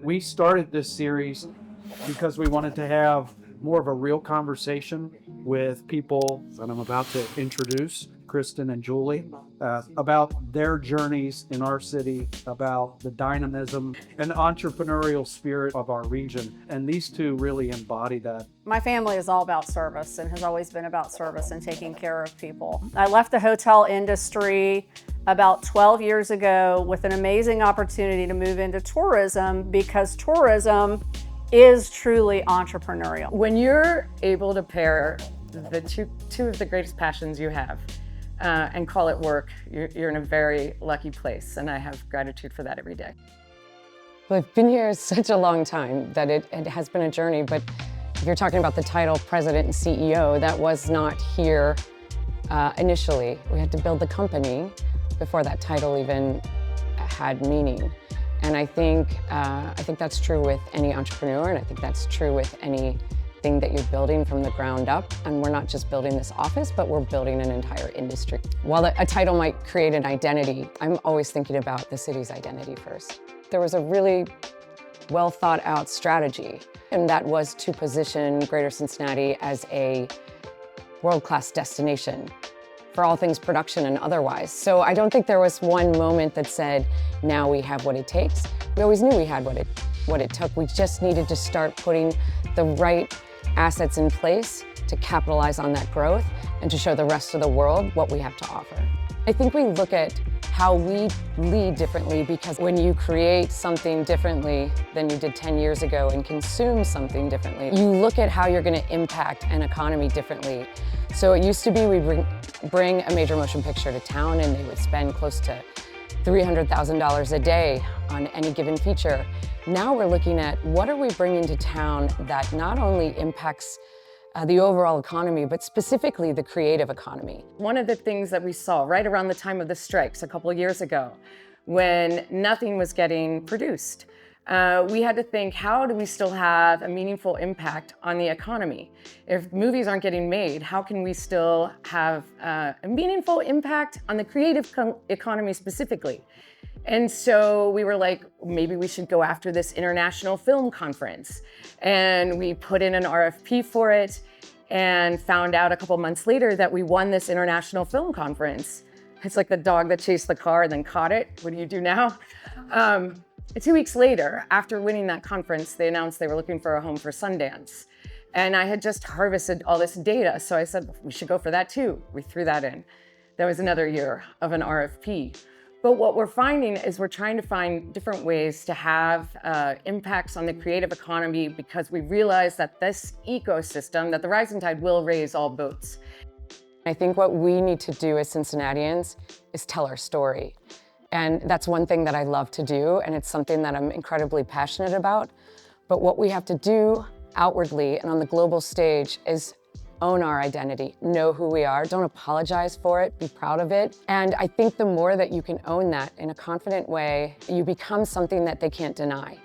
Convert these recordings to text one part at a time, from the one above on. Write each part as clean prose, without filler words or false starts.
We started this series because we wanted to have more of a real conversation with people that I'm about to introduce, Kristen and Julie, about their journeys in our city, about the dynamism and entrepreneurial spirit of our region. And these two really embody that. My family is all about service and has always been about service and taking care of people. I left the hotel industry about 12 years ago with an amazing opportunity to move into tourism because tourism is truly entrepreneurial. When you're able to pair the two of the greatest passions you have and call it work, you're in a very lucky place, and I have gratitude for that every day. Well, I've been here such a long time that it has been a journey, but if you're talking about the title President and CEO, that was not here initially. We had to build the company before that title even had meaning. And I think that's true with any entrepreneur, and I think that's true with anything that you're building from the ground up. And we're not just building this office, but we're building an entire industry. While a title might create an identity, I'm always thinking about the city's identity first. There was a really well thought out strategy, and that was to position Greater Cincinnati as a world-class destination for all things production and otherwise. So I don't think there was one moment that said, now we have what it takes. We always knew we had what it took. We just needed to start putting the right assets in place to capitalize on that growth and to show the rest of the world what we have to offer. I think we look at how we lead differently because when you create something differently than you did 10 years ago and consume something differently, you look at how you're going to impact an economy differently. So it used to be we'd bring a major motion picture to town and they would spend close to $300,000 a day on any given feature. Now we're looking at what are we bringing to town that not only impacts the overall economy, but specifically the creative economy. One of the things that we saw right around the time of the strikes a couple of years ago, when nothing was getting produced, we had to think, how do we still have a meaningful impact on the economy? If movies aren't getting made, how can we still have a meaningful impact on the creative economy specifically? And so we were like, maybe we should go after this international film conference. And we put in an RFP for it and found out a couple months later that we won this international film conference. It's like the dog that chased the car and then caught it. What do you do now? 2 weeks later, after winning that conference, they announced they were looking for a home for Sundance. And I had just harvested all this data, so I said, we should go for that too. We threw that in. That was another year of an RFP. But what we're finding is we're trying to find different ways to have impacts on the creative economy because we realize that this ecosystem, that the rising tide will raise all boats. I think what we need to do as Cincinnatians is tell our story. And that's one thing that I love to do, and it's something that I'm incredibly passionate about. But what we have to do outwardly and on the global stage is own our identity, know who we are, don't apologize for it, be proud of it. And I think the more that you can own that in a confident way, you become something that they can't deny.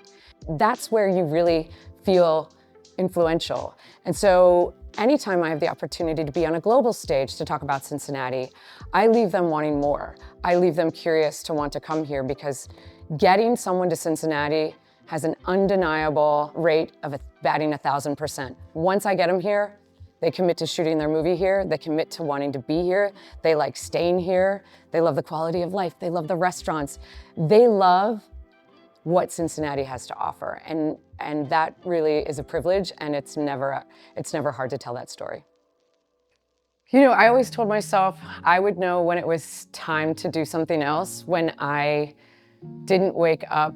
That's where you really feel influential. And so anytime I have the opportunity to be on a global stage to talk about Cincinnati, I leave them wanting more. I leave them curious to want to come here because getting someone to Cincinnati has an undeniable rate of batting 1,000%. Once I get them here, they commit to shooting their movie here. They commit to wanting to be here. They like staying here. They love the quality of life. They love the restaurants. They love what Cincinnati has to offer. And that really is a privilege, and it's never hard to tell that story. You know, I always told myself I would know when it was time to do something else when I didn't wake up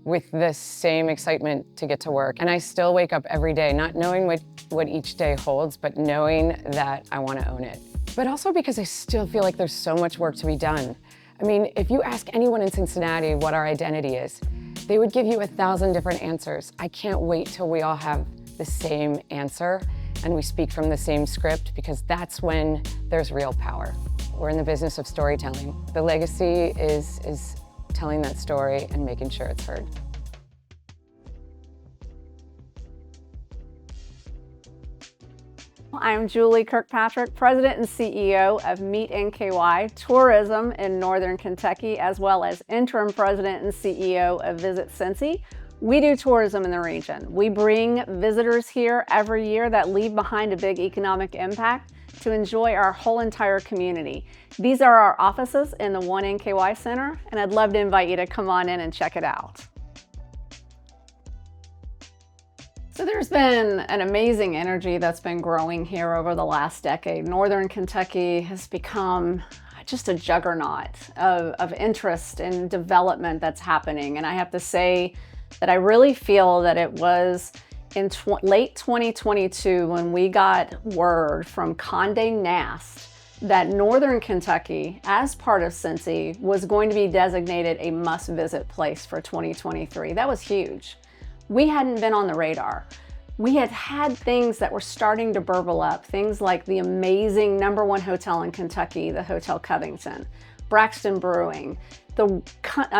with the same excitement to get to work. And I still wake up every day, not knowing what each day holds, but knowing that I want to own it. But also because I still feel like there's so much work to be done. I mean, if you ask anyone in Cincinnati what our identity is, they would give you 1,000 different answers. I can't wait till we all have the same answer and we speak from the same script, because that's when there's real power. We're in the business of storytelling. The legacy is telling that story and making sure it's heard. I'm Julie Kirkpatrick, President and CEO of Meet NKY Tourism in Northern Kentucky, as well as Interim President and CEO of Visit Cincy. We do tourism in the region. We bring visitors here every year that leave behind a big economic impact to enjoy our whole entire community. These are our offices in the One NKY Center, and I'd love to invite you to come on in and check it out. So there's been an amazing energy that's been growing here over the last decade. Northern Kentucky has become just a juggernaut of interest and development that's happening. And I have to say that I really feel that it was in late 2022 when we got word from Condé Nast that Northern Kentucky, as part of Cincy, was going to be designated a must-visit place for 2023. That was huge. We hadn't been on the radar. We had things that were starting to burble up, things like the amazing #1 hotel in Kentucky, the Hotel Covington, Braxton Brewing, I'm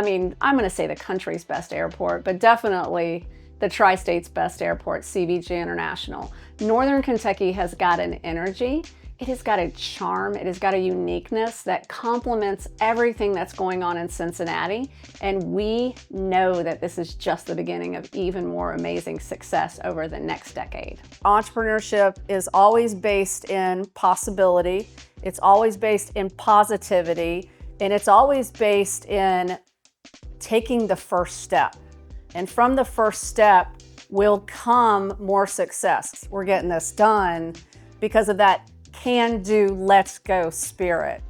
going to say the country's best airport, but definitely the Tri-State's best airport, CVG International. Northern Kentucky has got an energy, it has got a charm, it has got a uniqueness that complements everything that's going on in Cincinnati. And we know that this is just the beginning of even more amazing success over the next decade. Entrepreneurship is always based in possibility, it's always based in positivity, and it's always based in taking the first step. And from the first step will come more success. We're getting this done because of that can-do, let's go spirit.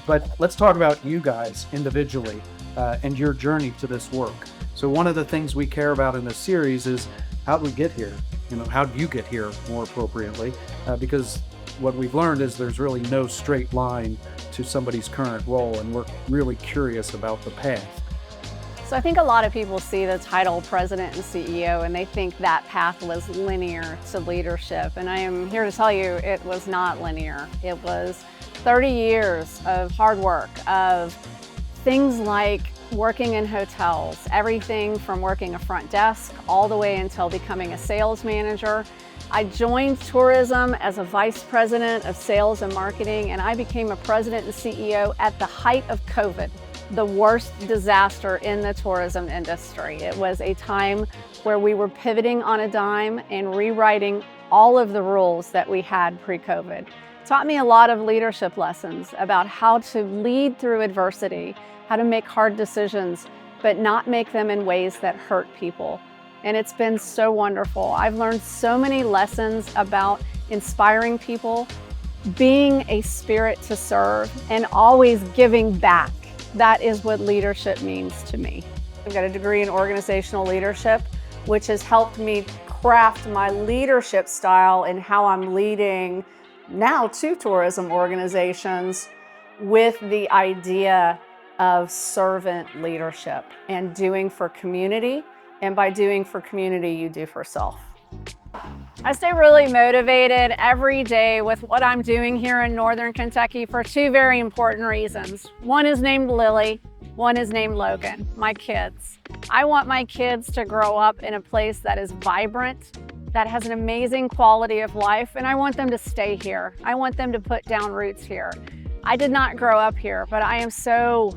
But let's talk about you guys individually and your journey to this work. So one of the things we care about in this series is how did we get here? How do you get here more appropriately? Because what we've learned is there's really no straight line to somebody's current role, and we're really curious about the path. So I think a lot of people see the title President and CEO and they think that path was linear to leadership. And I am here to tell you it was not linear. It was 30 years of hard work, of things like working in hotels, everything from working a front desk all the way until becoming a sales manager. I joined tourism as a vice president of sales and marketing, and I became a president and CEO at the height of COVID, the worst disaster in the tourism industry. It was a time where we were pivoting on a dime and rewriting all of the rules that we had pre-COVID. It taught me a lot of leadership lessons about how to lead through adversity, how to make hard decisions, but not make them in ways that hurt people. And it's been so wonderful. I've learned so many lessons about inspiring people, being a spirit to serve, and always giving back. That is what leadership means to me. I've got a degree in organizational leadership, which has helped me craft my leadership style and how I'm leading now 2 tourism organizations with the idea of servant leadership and doing for community. And by doing for community, you do for self. I stay really motivated every day with what I'm doing here in Northern Kentucky for 2 very important reasons. One is named Lily, one is named Logan, my kids. I want my kids to grow up in a place that is vibrant, that has an amazing quality of life, and I want them to stay here. I want them to put down roots here. I did not grow up here, but I am so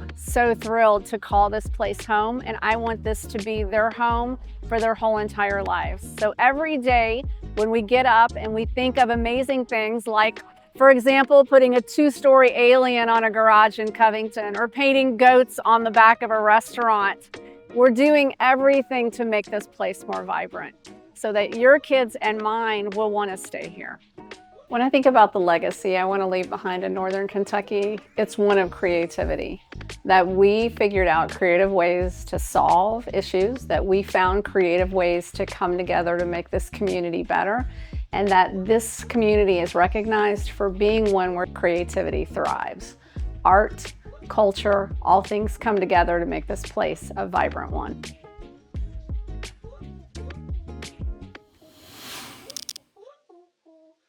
thrilled to call this place home, and I want this to be their home for their whole entire lives. So every day when we get up and we think of amazing things like, for example, putting a 2-story alien on a garage in Covington or painting goats on the back of a restaurant, we're doing everything to make this place more vibrant so that your kids and mine will want to stay here. When I think about the legacy I want to leave behind in Northern Kentucky, it's one of creativity. That we figured out creative ways to solve issues, that we found creative ways to come together to make this community better, and that this community is recognized for being one where creativity thrives. Art, culture, all things come together to make this place a vibrant one.